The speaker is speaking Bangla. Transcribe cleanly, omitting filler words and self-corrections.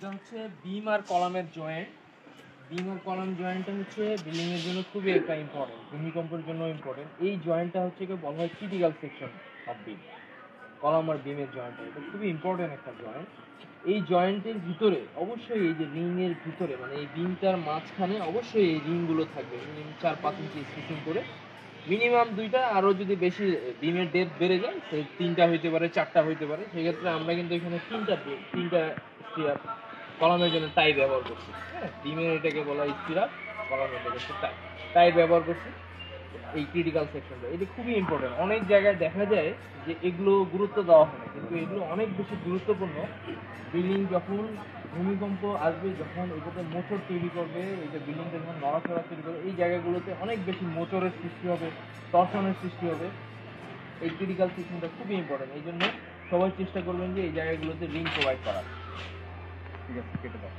এটা হচ্ছে বিম আর কলামের জয়েন্ট। বিম আর কলাম জয়েন্টটা হচ্ছে বিল্ডিং এর জন্য খুবই একটা ইম্পর্টেন্ট, ভূমিকম্পের জন্য ইম্পর্টেন্ট। এই জয়েন্টটা হচ্ছে কি বলা হয় critical section of beam. Column আর বিমের জয়েন্টটা এটা খুবই ইম্পর্টেন্ট একটা জয়েন্ট। এই জয়েন্টের ভিতরে অবশ্যই এই যে রিং এর ভিতরে মানে এই বিমটার মাঝখানে অবশ্যই এই রিংগুলো থাকবে, মিনিমাম 4-5 ইঞ্চি স্পেসিং করে, মিনিমাম 2টা, আরও যদি বেশি বিমের ডেপথ বেড়ে যায় সে 3টা হইতে পারে, 4টা হইতে পারে। সেক্ষেত্রে আমরা কিন্তু এখানে 3টা স্টিরাপ কলামের জন্য টাই ব্যবহার করছি। হ্যাঁ, বিমের এটাকে বলা হয় স্টিরাপ, কলামের এটাকে হচ্ছে টাই। টাই ব্যবহার করছি এই ক্রিটিক্যাল সেকশনটা। এটা খুবই ইম্পর্টেন্ট। অনেক জায়গায় দেখা যায় যে এগুলো গুরুত্ব দেওয়া হয় না, কিন্তু এগুলো অনেক বেশি গুরুত্বপূর্ণ। বিল্ডিং যখন ভূমিকম্প আসবে, যখন এটাতে মোচড় তৈরি করবে, এটা বিল্ডিংটা যখন নড়াচড়া তৈরি করবে, এই জায়গাগুলোতে অনেক বেশি মোচড়ের সৃষ্টি হবে, টর্শনের সৃষ্টি হবে। এই ক্রিটিক্যাল সেকশনটা খুবই ইম্পর্টেন্ট। এই জন্য সবাই চেষ্টা করবেন যে এই জায়গাগুলোতে রিং প্রোভাইড করার। ঠিক আছে, কেটে দাও।